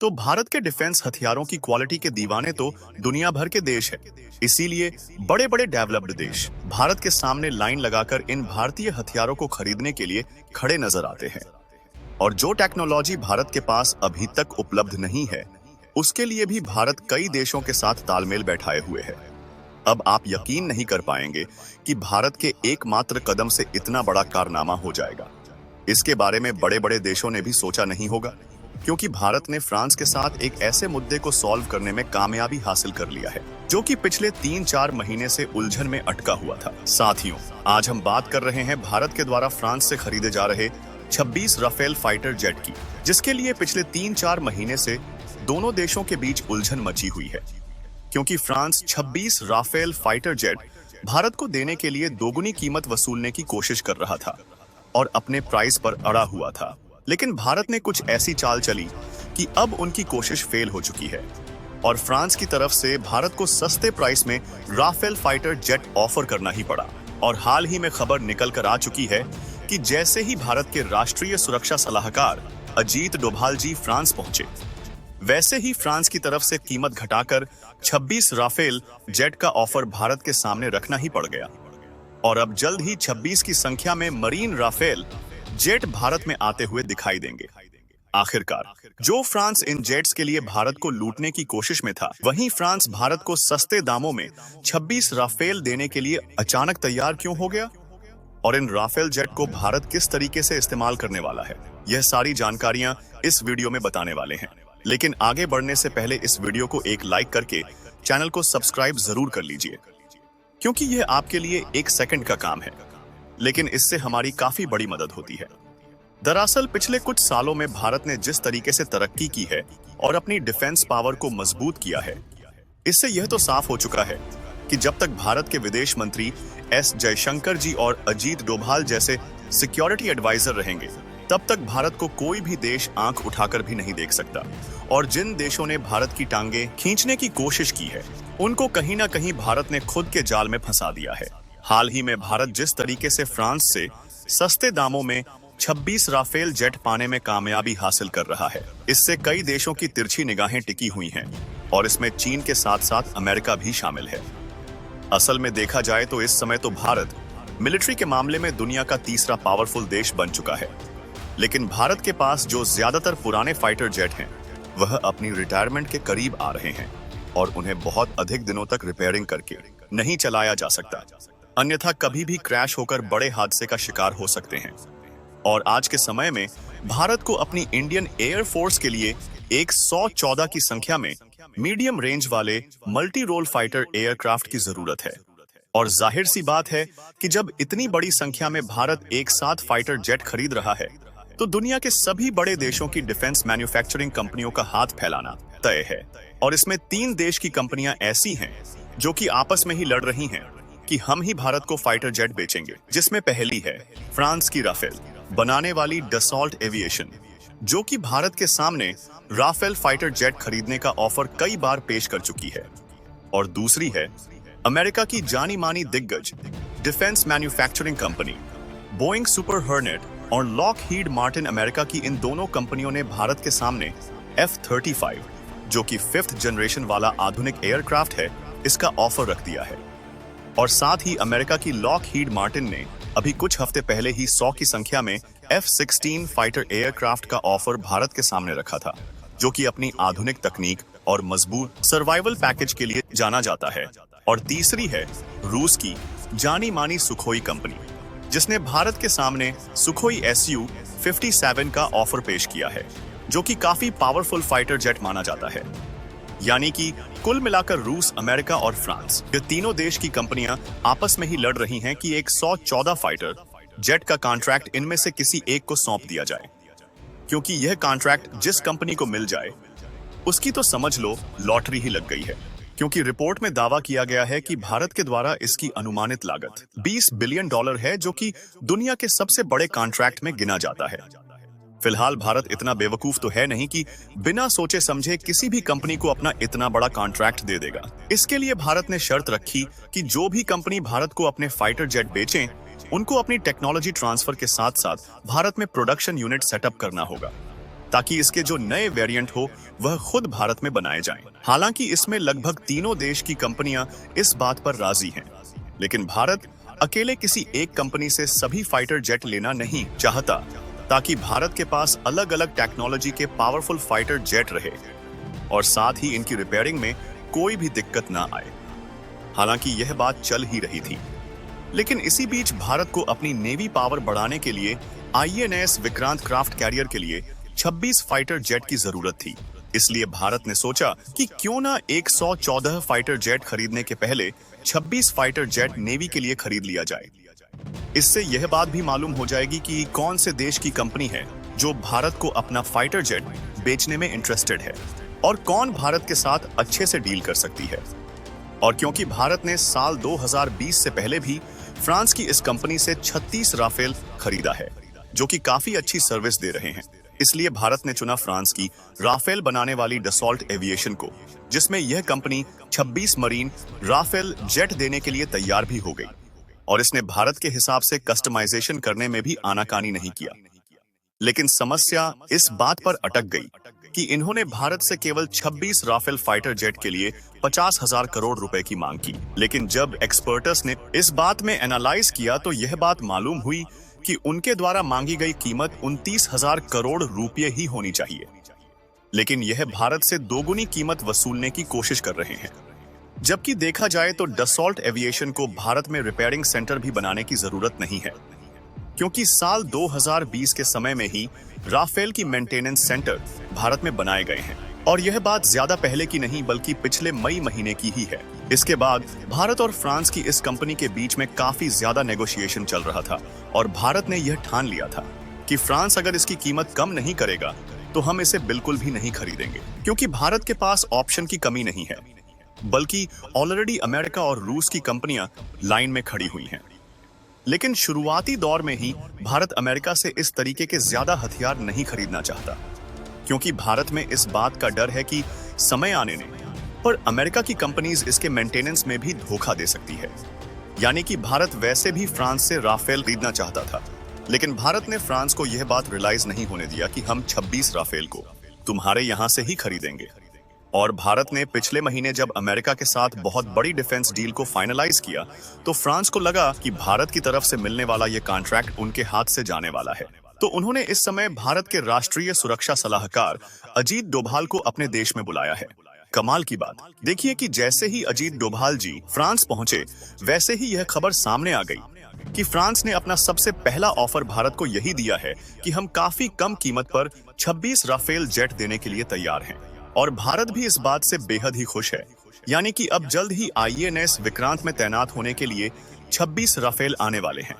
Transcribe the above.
तो भारत के डिफेंस हथियारों की क्वालिटी के दीवाने तो दुनिया भर के देश है। इसीलिए बड़े बड़े डेवलप्ड देश भारत के सामने लाइन लगाकर इन भारतीय हथियारों को खरीदने के लिए खड़े नजर आते हैं। और जो टेक्नोलॉजी भारत के पास अभी तक उपलब्ध नहीं है, उसके लिए भी भारत कई देशों के साथ तालमेल बैठाए हुए है। अब आप यकीन नहीं कर पाएंगे कि भारत के एकमात्र कदम से इतना बड़ा कारनामा हो जाएगा। इसके बारे में बड़े बड़े देशों ने भी सोचा नहीं होगा, क्योंकि भारत ने फ्रांस के साथ एक ऐसे मुद्दे को सॉल्व करने में कामयाबी हासिल कर लिया है, जो कि पिछले 3-4 महीने से उलझन में अटका हुआ था। साथियों, आज हम बात कर रहे हैं भारत के द्वारा फ्रांस से खरीदे जा रहे 26 राफेल फाइटर जेट की, जिसके लिए पिछले 3-4 महीने से दोनों देशों के बीच उलझन मची हुई है। क्योंकि France 26 Rafale fighter jet Bharat को देने के लिए दोगुनी कीमत वसूलने की कोशिश कर रहा था और अपने प्राइस पर अड़ा हुआ था। लेकिन भारत ने कुछ ऐसी चाल चली कि अब उनकी कोशिश फेल हो चुकी है और फ्रांस की तरफ से भारत को सस्ते प्राइस में राफेल फाइटर जेट ऑफर करना ही पड़ा। और हाल ही में खबर निकल कर आ चुकी है कि जैसे ही भारत के राष्ट्रीय सुरक्षा सलाहकार अजीत डोभाल जी फ्रांस पहुंचे, वैसे ही फ्रांस की तरफ से कीमत घटाकर 26 राफेल जेट का ऑफर भारत के सामने रखना ही पड़ गया। और अब जल्द ही 26 की संख्या में मरीन राफेल जेट भारत में आते हुए दिखाई देंगे। आखिरकार जो फ्रांस इन जेट्स के लिए भारत को लूटने की कोशिश में था, वहीं फ्रांस भारत को सस्ते दामों में 26 राफेल देने के लिए अचानक तैयार क्यों हो गया? और इन राफेल जेट को भारत किस तरीके से इस्तेमाल करने वाला है, यह सारी जानकारियां इस वीडियो में बताने वाले हैं। लेकिन आगे बढ़ने से पहले इस वीडियो को एक लाइक करके चैनल को सब्सक्राइब जरूर कर लीजिए, क्योंकि यह आपके लिए 1 सेकंड का काम है, लेकिन इससे हमारी काफी बड़ी मदद होती है। दरअसल पिछले कुछ सालों में भारत ने जिस तरीके से तरक्की की है और अपनी डिफेंस पावर को मजबूत किया है, इससे यह तो साफ हो चुका है कि जब तक भारत के विदेश मंत्री एस जयशंकर जी और अजीत डोभाल जैसे सिक्योरिटी एडवाइजर रहेंगे, तब तक भारत को कोई भी देश आंख उठाकर भी नहीं देख सकता। और जिन देशों ने भारत की टांगे खींचने की कोशिश की है, उनको कहीं ना कहीं भारत ने खुद के जाल में फंसा दिया है। हाल ही में भारत जिस तरीके से फ्रांस से सस्ते दामों में 26 राफेल जेट पाने में कामयाबी हासिल कर रहा है, इससे कई देशों की तिरछी निगाहें टिकी हुई हैं और इसमें चीन के साथ साथ अमेरिका भी शामिल है। असल में देखा जाए तो इस समय तो भारत मिलिट्री के मामले में दुनिया का तीसरा पावरफुल देश बन चुका है। लेकिन भारत के पास जो ज्यादातर पुराने फाइटर जेट हैं, वह अपनी रिटायरमेंट के करीब आ रहे हैं और उन्हें बहुत अधिक दिनों तक रिपेयरिंग करके नहीं चलाया जा सकता, अन्यथा कभी भी क्रैश होकर बड़े हादसे का शिकार हो सकते हैं। और आज के समय में भारत को अपनी इंडियन एयर फोर्स के लिए 114 की संख्या में मीडियम रेंज वाले मल्टी रोल फाइटर एयरक्राफ्ट की जरूरत है। और जाहिर सी बात है कि जब इतनी बड़ी संख्या में भारत एक साथ फाइटर जेट खरीद रहा है, तो दुनिया के सभी बड़े देशों की डिफेंस मैन्युफैक्चरिंग कंपनियों का हाथ फैलाना तय है। और इसमें 3 देश की कंपनियां ऐसी हैं जो कि आपस में ही लड़ रही हैं कि हम ही भारत को फाइटर जेट बेचेंगे, जिसमें पहली है फ्रांस की राफेल बनाने वाली डसॉल्ट एविएशन, जो कि भारत के सामने राफेल फाइटर जेट खरीदने का ऑफर कई बार पेश कर चुकी है। और दूसरी है अमेरिका की जानी मानी दिग्गज defence manufacturing company Boeing super hornet और लॉकहीड मार्टिन। अमेरिका की इन दोनों कंपनियों ने भारत के सामने F-35, जो कि 5th जनरेशन वाला आधुनिक एयरक्राफ्ट है, इसका ऑफर रख दिया है। और साथ ही अमेरिका की लॉकहीड मार्टिन ने अभी कुछ हफ्ते पहले ही 100 की संख्या में F-16 फाइटर एयरक्राफ्ट का ऑफर भारत के सामने रखा था, जो कि अपनी आधुनिक तकनीक और मजबूत सर्वाइवल पैकेज के लिए जाना जाता है। और तीसरी है रूस की जानी मानी सुखोई कंपनी, जिसने भारत के सामने सुखोई Su-57 का ऑफर पेश किया है, जो कि काफी पावरफुल फाइटर जेट माना जाता है। यानी कि कुल मिलाकर रूस, अमेरिका और फ्रांस, ये तीनों देश की कंपनियां आपस में ही लड़ रही हैं कि 114 फाइटर जेट का कॉन्ट्रैक्ट इनमें से किसी एक को सौंप दिया जाए। क्योंकि यह कॉन्ट्रैक्ट जिस कंपनी को मिल जाए, उसकी तो समझ लो लॉटरी ही लग गई है। क्योंकि रिपोर्ट में दावा किया गया है कि भारत के द्वारा इसकी अनुमानित लागत $20 बिलियन है, जो कि दुनिया के सबसे बड़े कॉन्ट्रैक्ट में गिना जाता है। फिलहाल भारत इतना बेवकूफ तो है नहीं कि बिना सोचे समझे किसी भी कंपनी को अपना इतना बड़ा कॉन्ट्रैक्ट दे देगा। इसके लिए भारत ने शर्त रखी कि जो भी कंपनी भारत को अपने फाइटर जेट बेचें, उनको अपनी टेक्नोलॉजी ट्रांसफर के साथ साथ भारत में प्रोडक्शन यूनिट सेटअप करना होगा। ताकि इसके जो नए वेरिएंट हो वह खुद भारत में बनाए जाएं। हालांकि इसमें लगभग तीनों देश की कंपनियां इस बात पर राजी हैं, लेकिन भारत अकेले किसी एक कंपनी से सभी फाइटर जेट लेना नहीं चाहता, ताकि भारत के पास अलग अलग टेक्नोलॉजी के पावरफुल फाइटर जेट रहे और साथ ही इनकी रिपेयरिंग में कोई भी दिक्कत ना आए। हालांकि यह बात चल ही रही थी, लेकिन इसी बीच भारत को अपनी नेवी पावर बढ़ाने के लिए INS विक्रांत क्राफ्ट कैरियर के लिए 26 फाइटर जेट की जरूरत थी। इसलिए भारत ने सोचा कि क्यों ना 114 फाइटर जेट खरीदने के पहले 26 फाइटर जेट नेवी के लिए खरीद लिया जाए। इससे यह बात भी मालूम हो जाएगी कि कौन से देश की कंपनी है जो भारत को अपना फाइटर जेट बेचने में इंटरेस्टेड है और कौन भारत के साथ अच्छे से डील कर सकती है। और क्योंकि भारत ने साल 2020 से पहले भी फ्रांस की इस कंपनी से 36 राफेल खरीदा है, जो कि काफी अच्छी सर्विस दे रहे हैं, इसलिए भारत ने चुना फ्रांस की राफेल बनाने वाली डसॉल्ट एविएशन को, जिसमें यह कंपनी 26 मरीन राफेल जेट देने के लिए तैयार भी हो गई और इसने भारत के हिसाब से कस्टमाइजेशन करने में भी आनाकानी नहीं किया। लेकिन समस्या इस बात पर अटक गई कि इन्होंने भारत से केवल 26 राफेल फाइटर जेट के लिए 50,000 करोड़ रुपए की मांग की। लेकिन जब एक्सपर्टस ने इस बात में एनालाइज किया तो यह बात मालूम हुई कि उनके द्वारा मांगी गई कीमत 29,000 करोड़ रुपए ही होनी चाहिए, लेकिन यह भारत से दोगुनी कीमत वसूलने की कोशिश कर रहे हैं। जबकि देखा जाए तो डसॉल्ट एविएशन को भारत में रिपेयरिंग सेंटर भी बनाने की जरूरत नहीं है, क्योंकि साल 2020 के समय में ही राफेल की मेंटेनेंस सेंटर भारत में बनाए गए हैं और यह बात ज्यादा पहले की नहीं बल्कि पिछले मई महीने की ही है। इसके बाद भारत और फ्रांस की इस कंपनी के बीच में काफी ज्यादा नेगोशिएशन चल रहा था और भारत ने यह ठान लिया था कि फ्रांस अगर इसकी कीमत कम नहीं करेगा तो हम इसे बिल्कुल भी नहीं खरीदेंगे, क्योंकि भारत के पास ऑप्शन की कमी नहीं है, बल्कि ऑलरेडी अमेरिका और रूस की कंपनियां लाइन में खड़ी हुई हैं। लेकिन शुरुआती दौर में ही भारत अमेरिका से इस तरीके के ज्यादा हथियार नहीं खरीदना चाहता, क्योंकि भारत में इस बात का डर है कि समय आने पर अमेरिका की कंपनीज इसके मेंटेनेंस में भी धोखा दे सकती है। यानी कि भारत वैसे भी फ्रांस से राफेल खरीदना चाहता था, लेकिन भारत ने फ्रांस को यह बात रियलाइज नहीं होने दिया कि हम 26 राफेल को तुम्हारे यहां से ही खरीदेंगे। और भारत ने पिछले महीने जब अमेरिका के साथ बहुत बड़ी डिफेंस डील को फाइनलाइज किया तो फ्रांस को लगा कि भारत की तरफ से मिलने वाला यह कॉन्ट्रैक्ट उनके हाथ से जाने वाला है, तो उन्होंने इस समय भारत के राष्ट्रीय सुरक्षा सलाहकार अजीत डोभाल को अपने देश में बुलाया है। कमाल की बात देखिए कि जैसे ही अजीत डोभाल जी फ्रांस पहुंचे, वैसे ही यह खबर सामने आ गई कि फ्रांस ने अपना सबसे पहला ऑफर भारत को यही दिया है कि हम काफी कम कीमत पर 26 राफेल जेट देने के लिए तैयार हैं। और भारत भी इस बात से बेहद ही खुश है, यानी कि अब जल्द ही INS विक्रांत में तैनात होने के लिए 26 राफेल आने वाले हैं।